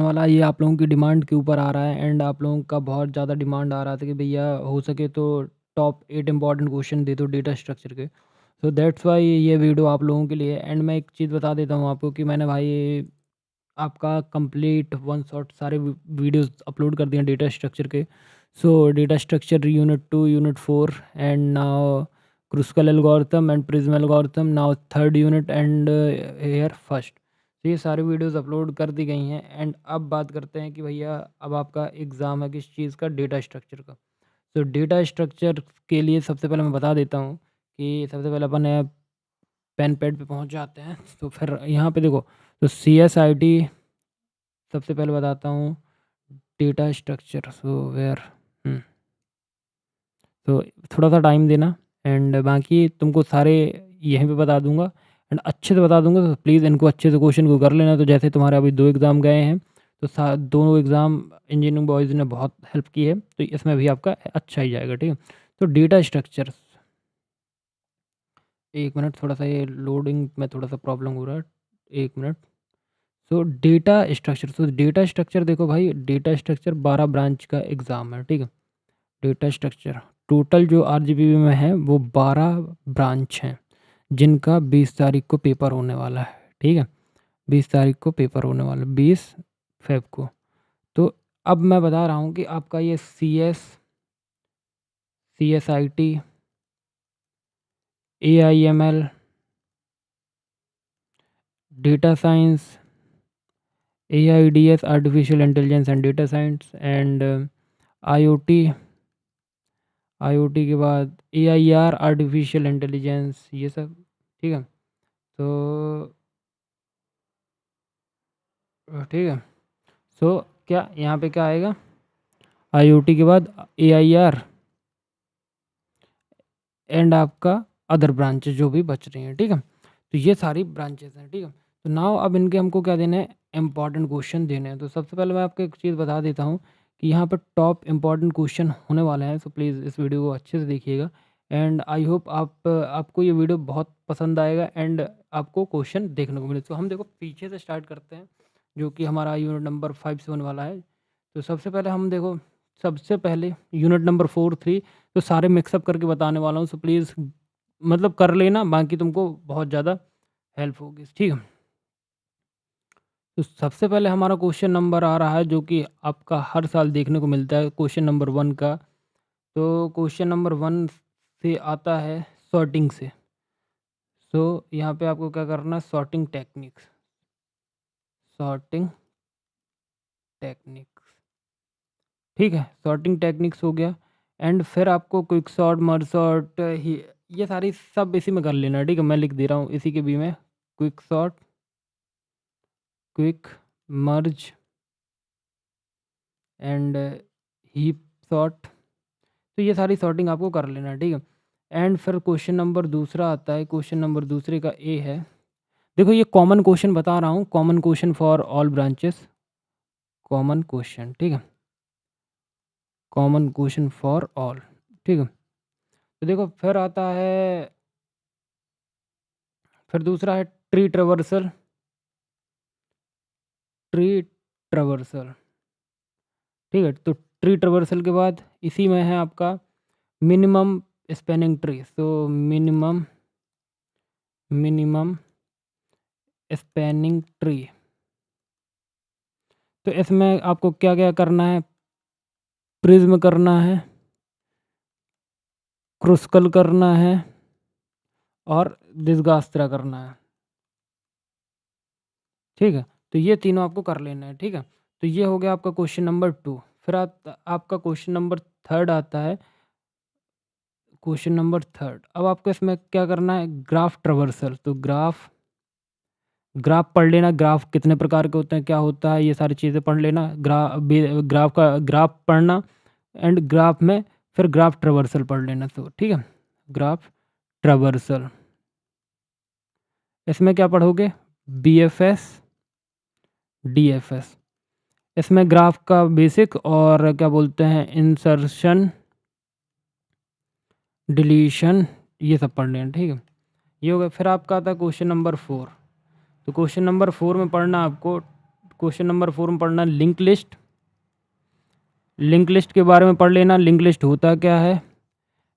वाला ये आप लोगों की डिमांड के ऊपर आ रहा है एंड आप लोगों का बहुत ज़्यादा डिमांड आ रहा था कि भैया हो सके तो टॉप 8 इम्पॉर्टेंट क्वेश्चन दे दो डेटा स्ट्रक्चर के। सो दैट्स वाई ये वीडियो आप लोगों के लिए। एंड मैं एक चीज़ बता देता हूँ आपको कि मैंने भाई आपका कंप्लीट वन शॉट सारे वीडियोस अपलोड कर दिए डेटा स्ट्रक्चर के। सो data structure unit 2, unit 4 and now Kruskal algorithm and prism algorithm, now third unit and hair first. तो ये सारी वीडियोस अपलोड कर दी गई हैं। एंड अब बात करते हैं कि भैया अब आपका एग्ज़ाम है किस चीज़ का, डेटा स्ट्रक्चर का। तो डेटा स्ट्रक्चर के लिए सबसे पहले मैं बता देता हूँ कि सबसे पहले अपन पेन पैड पे पहुँच जाते हैं। तो फिर यहाँ पे देखो, तो CSIT सबसे पहले बताता हूँ डेटा स्ट्रक्चर। सो वेयर तो थोड़ा सा टाइम देना एंड बाकी तुमको सारे यहीं पे बता दूंगा एंड अच्छे से बता दूंगा। तो प्लीज़ इनको अच्छे से क्वेश्चन को कर लेना। तो जैसे तुम्हारे अभी 2 एग्ज़ाम गए हैं, तो दोनों एग्ज़ाम इंजीनियरिंग बॉयज़ ने बहुत हेल्प की है, तो इसमें भी आपका अच्छा ही जाएगा, ठीक है। तो डेटा स्ट्रक्चर, एक मिनट, थोड़ा सा ये लोडिंग में थोड़ा सा प्रॉब्लम हो रहा है, एक मिनट। सो डेटा स्ट्रक्चर देखो भाई, डेटा स्ट्रक्चर 12 ब्रांच का एग्ज़ाम है, ठीक है। डेटा स्ट्रक्चर टोटल जो RGPV में है वो 12 ब्रांच हैं, जिनका 20 तारीख को पेपर होने वाला है, ठीक है। 20 तारीख को पेपर होने वाला है, 20 फेब को। तो अब मैं बता रहा हूँ कि आपका ये CSIT, AIML, data science, AIDS artificial intelligence and data science and IoT के बाद AIR आर्टिफिशियल इंटेलिजेंस, ये सब, ठीक है। तो ठीक है। सो क्या यहाँ पे क्या आएगा, IoT के बाद AIR एंड आपका अदर ब्रांचेज जो भी बच रही हैं, ठीक है। तो ये सारी ब्रांचेस हैं, ठीक है। तो नाउ अब इनके हमको क्या देना है, इंपॉर्टेंट क्वेश्चन देने हैं। तो सबसे पहले मैं आपको एक चीज़ बता देता हूँ कि यहाँ पर टॉप इंपॉर्टेंट क्वेश्चन होने वाले हैं। सो प्लीज़ इस वीडियो को अच्छे से देखिएगा एंड आई होप आपको ये वीडियो बहुत पसंद आएगा एंड आपको क्वेश्चन देखने को मिले। तो हम देखो पीछे से स्टार्ट करते हैं, जो कि हमारा यूनिट नंबर 5 से होने वाला है। तो सबसे पहले हम देखो, सबसे पहले यूनिट नंबर 4, 3, तो सारे मिक्सअप करके बताने वाला हूँ। सो प्लीज़ मतलब कर लेना, बाकी तुमको बहुत ज़्यादा हेल्प होगी, ठीक है। तो सबसे पहले हमारा क्वेश्चन नंबर आ रहा है, जो कि आपका हर साल देखने को मिलता है, क्वेश्चन नंबर 1 का। तो क्वेश्चन नंबर 1 से आता है सॉर्टिंग से। सो यहाँ पे आपको क्या करना है, सॉर्टिंग टेक्निक्स, सॉर्टिंग टेक्निक्स, ठीक है। सॉर्टिंग टेक्निक्स हो गया एंड फिर आपको क्विक सॉर्ट, मर्ज सॉर्ट, ही ये सारी सब इसी में कर लेना, ठीक है। मैं लिख दे रहा हूँ इसी के बी में, quick sort, quick merge and heap sort. तो ये सारी सॉर्टिंग आपको कर लेना है, ठीक है। एंड फिर क्वेश्चन नंबर दूसरा आता है, क्वेश्चन नंबर दूसरे का ए है। देखो ये कॉमन क्वेश्चन बता रहा हूँ, common question for all branches, common question, ठीक है, कॉमन क्वेश्चन फॉर ऑल, ठीक है। तो देखो फिर आता है, फिर दूसरा है ट्री ट्रेवर्सल, ट्री ट्रेवर्सल, ठीक है। तो ट्री ट्रेवर्सल के बाद इसी में है आपका minimum spanning tree. So minimum spanning tree. तो इसमें आपको क्या क्या करना है, प्रिज्म करना है, क्रुस्कल करना है और डिस्गास्त्रा करना है, ठीक है। तो ये तीनों आपको कर लेना है, ठीक है। तो ये हो गया आपका क्वेश्चन नंबर 2। फिर आपका क्वेश्चन नंबर 3 आता है, क्वेश्चन नंबर 3। अब आपको इसमें क्या करना है, ग्राफ ट्रेवर्सल। तो ग्राफ पढ़ लेना, ग्राफ कितने प्रकार के होते हैं, क्या होता है, ये सारी चीज़ें पढ़ लेना। ग्राफ पढ़ना एंड ग्राफ में फिर ग्राफ ट्रेवर्सल पढ़ लेना। तो ठीक है, ग्राफ ट्रेवर्सल, इसमें क्या पढ़ोगे, BFS, DFS। इसमें ग्राफ का बेसिक और क्या बोलते हैं, इंसर्शन, डिलीशन, ये सब पढ़ लेना, ठीक है। ये हो गया। फिर आपका आता है क्वेश्चन नंबर 4। तो क्वेश्चन नंबर 4 में पढ़ना आपको क्वेश्चन नंबर 4 में पढ़ना लिंक लिस्ट। लिंक लिस्ट के बारे में पढ़ लेना, लिंक लिस्ट होता क्या है।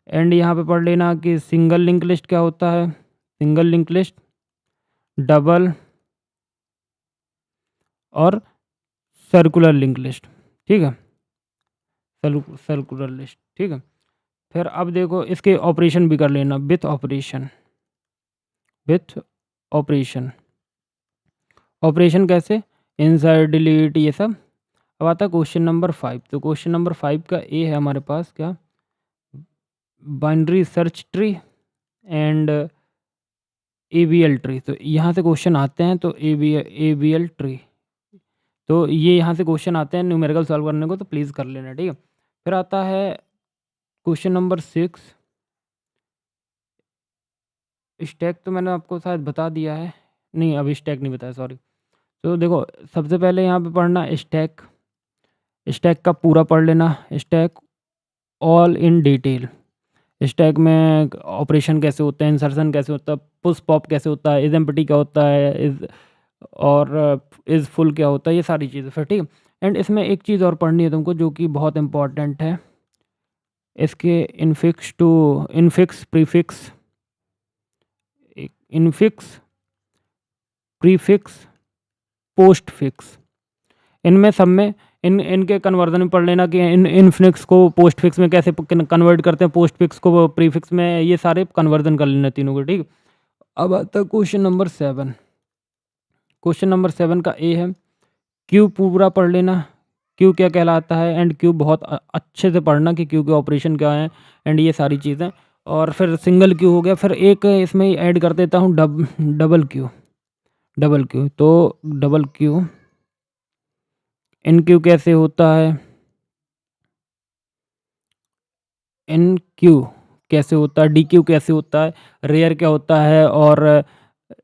एंड यहाँ पे पढ़ लेना कि सिंगल लिंक लिस्ट क्या होता है, सिंगल लिंक लिस्ट, डबल और सर्कुलर लिंक लिस्ट। ठीक है, सर्कुलर लिस्ट। ठीक है, फिर अब देखो इसके ऑपरेशन भी कर लेना, with operation. With operation, operation कैसे, इंसर्ट, डिलीट, ये सब। अब आता है क्वेश्चन नंबर 5। तो क्वेश्चन नंबर 5 का ए है हमारे पास क्या, binary search tree and ABL tree. तो यहाँ से क्वेश्चन आते हैं, तो ABL ट्री, तो ये यहाँ से क्वेश्चन आते हैं न्यूमेरिकल सॉल्व करने को, तो प्लीज़ कर लेना। ठीक है, फिर आता है क्वेश्चन नंबर 6। स्टैक तो मैंने आपको शायद बता दिया है, नहीं अभी स्टैक नहीं बताया, सॉरी। तो देखो सबसे पहले यहाँ पे पढ़ना स्टैक, स्टैक का पूरा पढ़ लेना, stack all in detail. Stack में ऑपरेशन कैसे होते हैं, इंसर्शन कैसे होता है, पुश पॉप कैसे होता है, इज एम्प्टी क्या होता है, इज और इज़ फुल क्या होता है, ये सारी चीज़ें फिर। ठीक है, एंड इसमें एक चीज़ और पढ़नी है तुमको जो कि बहुत इंपॉर्टेंट है, इसके infix prefix, infix prefix post fix, इनमें सब में इनके कन्वर्जन में पढ़ लेना कि इनफिक्स को पोस्ट फिक्स में कैसे कन्वर्ट करते हैं, पोस्ट फिक्स को प्रीफिक्स में, ये सारे कन्वर्जन कर लेना तीनों को। ठीक है, अब आता है क्वेश्चन नंबर 7। क्वेश्चन नंबर 7 का ए है, क्यू पूरा पढ़ लेना, क्यू क्या कहलाता है, एंड क्यू बहुत अच्छे से पढ़ना कि क्यू के ऑपरेशन क्या है, एंड ये सारी चीज़ें। और फिर सिंगल क्यू हो गया, फिर एक इसमें ऐड कर देता हूँ डबल क्यू। डबल क्यू, तो डबल क्यू, इन क्यू कैसे होता है, इन क्यू कैसे होता है, डी क्यू कैसे होता है, रेयर क्या होता है, और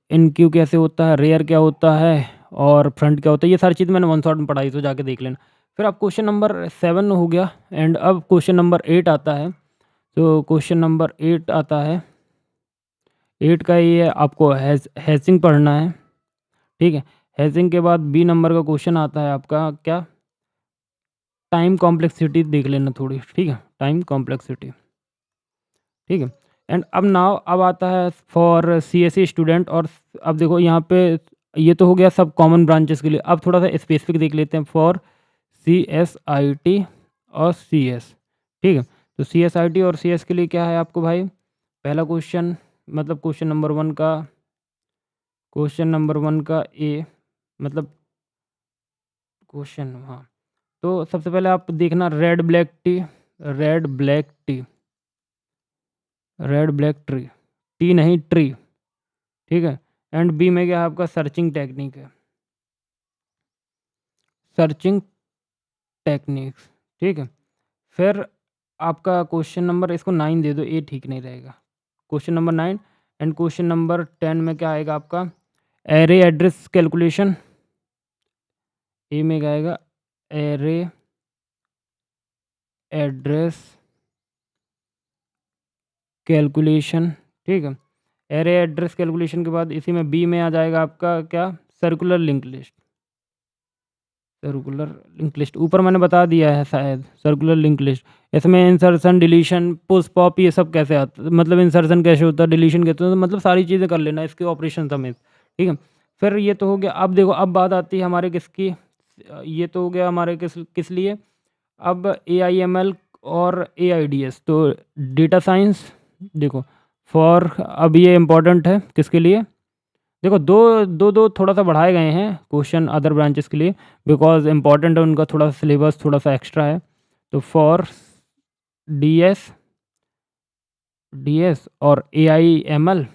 इन क्यू कैसे होता है, रेयर क्या होता है, और फ्रंट क्या होता है, ये सारी चीज़ मैंने वन शॉट में पढ़ाई, तो जाके देख लेना। फिर अब क्वेश्चन नंबर 7 हो गया, एंड अब क्वेश्चन नंबर 8 आता है। तो क्वेश्चन नंबर 8 आता है, 8 का ये आपको हैशिंग पढ़ना है। ठीक है, हैशिंग के बाद बी नंबर का क्वेश्चन आता है आपका क्या, टाइम कॉम्प्लेक्सिटी देख लेना थोड़ी। ठीक है, टाइम कॉम्प्लेक्सिटी। ठीक है, एंड अब नाउ अब आता है फॉर CSE स्टूडेंट। और अब देखो यहाँ पे ये तो हो गया सब कॉमन ब्रांचेस के लिए, अब थोड़ा सा स्पेसिफिक देख लेते हैं फॉर CSIT और CS। ठीक है, तो CSIT और CS के लिए क्या है आपको भाई, पहला क्वेश्चन मतलब क्वेश्चन नंबर 1 का, क्वेश्चन नंबर 1 का ए मतलब क्वेश्चन, हाँ। तो सबसे पहले आप देखना red black T, red black T, red black tree, T नहीं ट्री। ठीक है, एंड बी में क्या है आपका, सर्चिंग टेक्निक है, सर्चिंग टेक्निक्स। ठीक है, फिर आपका क्वेश्चन नंबर, इसको 9 दे दो, ए ठीक नहीं रहेगा, question number 9। And question number 10 में क्या आएगा आपका, एरे एड्रेस कैलकुलेशन, ए में क्या आएगा, एरे एड्रेस कैलकुलेशन। ठीक है, एरे एड्रेस कैलकुलेशन के बाद इसी में बी में आ जाएगा आपका क्या, circular link list, circular link list ऊपर मैंने बता दिया है शायद, सर्कुलर लिंक लिस्ट। इसमें इंसर्शन, डिलीशन, पुश पॉप ये सब कैसे आता है, मतलब इंसर्शन कैसे होता है, डिलीशन कैसे होता है, मतलब सारी चीज़ें कर लेना इसके ऑपरेशन समेत। ठीक है, फिर ये तो हो गया। अब देखो अब बात आती है हमारे किसकी, ये तो हो गया हमारे किस किस लिए, अब AIML और AIDS, तो डेटा साइंस। देखो फॉर, अब ये इम्पोर्टेंट है किसके लिए, देखो दो थोड़ा सा बढ़ाए गए हैं क्वेश्चन अदर ब्रांचेस के लिए, बिकॉज इम्पॉर्टेंट है उनका, थोड़ा सा सिलेबस थोड़ा सा एक्स्ट्रा है। तो फॉर DS और AIML,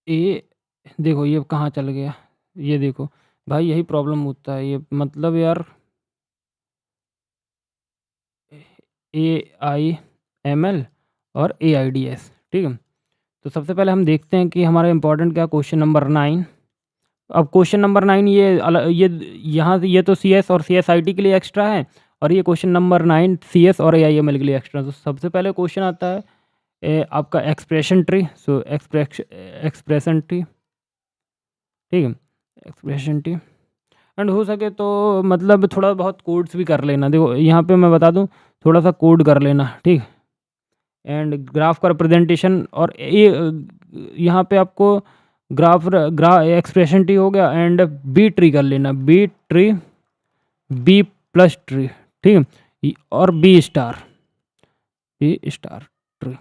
ए देखो ये कहाँ चल गया, ये देखो भाई यही प्रॉब्लम होता है, ये मतलब यार AIML और AIDS। ठीक है, तो सबसे पहले हम देखते हैं कि हमारा इम्पोर्टेंट क्या, क्वेश्चन नंबर 9। अब क्वेश्चन नंबर 9 ये यहाँ से ये तो CS और CSIT के लिए एक्स्ट्रा है, और ये क्वेश्चन नंबर 9 CS और AIML के लिए एक्स्ट्रा। तो सबसे पहले क्वेश्चन आता है आपका एक्सप्रेशन ट्री, सो एक्सप्रेशन ट्री। ठीक है, एक्सप्रेशन टी एंड हो सके तो मतलब थोड़ा बहुत कोड्स भी कर लेना। देखो यहाँ पे मैं बता दूँ, थोड़ा सा कोड कर लेना, ठीक। एंड ग्राफ का रिप्रेजेंटेशन और ये यहाँ पे आपको ग्राफ एक्सप्रेशन टी हो गया एंड बी ट्री कर लेना, B tree B plus tree, ठीक है, और बी स्टार ट्री।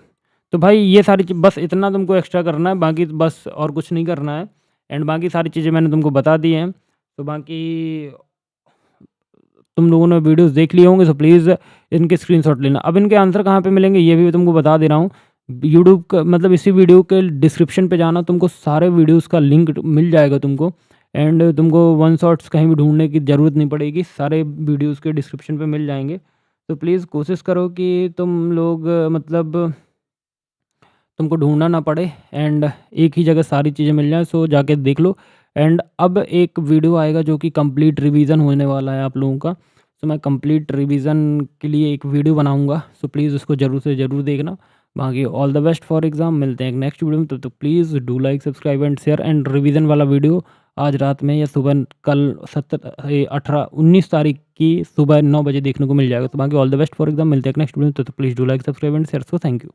तो भाई ये सारी चीज़ बस इतना तुमको एक्स्ट्रा करना है, बाकी बस और कुछ नहीं करना है। एंड बाकी सारी चीज़ें मैंने तुमको बता दी हैं। तो बाकी तुम लोगों ने वीडियोस देख लिए होंगे, तो प्लीज़ इनके स्क्रीनशॉट लेना। अब इनके आंसर कहाँ पे मिलेंगे ये भी तुमको बता दे रहा हूँ। यूट्यूब का मतलब इसी वीडियो के डिस्क्रिप्शन पे जाना, तुमको सारे वीडियोस का लिंक मिल जाएगा तुमको। एंड तुमको वन शॉट्स कहीं भी ढूंढने की ज़रूरत नहीं पड़ेगी, सारे वीडियोस के डिस्क्रिप्शन पे मिल जाएंगे। तो प्लीज़ कोशिश करो कि तुम लोग मतलब तुमको ढूंढना ना पड़े एंड एक ही जगह सारी चीज़ें मिल जाएँ, सो जाके देख लो। एंड अब एक वीडियो आएगा जो कि कंप्लीट रिवीजन होने वाला है आप लोगों का। सो मैं कंप्लीट रिवीजन के लिए एक वीडियो बनाऊंगा, सो प्लीज़ उसको ज़रूर से ज़रूर देखना। बाकी all the best for exam, मिलते हैं एक नेक्स्ट वीडियो में। तो please do like subscribe and share. And revision वाला वीडियो आज रात में या सुबह कल 19 तारीख की सुबह 9 बजे देखने को मिल जाएगा। तो बाकी all the best for exam, मिलते हैं एक नेक्स्ट वीडियो में। तो please do like subscribe and share. So thank you.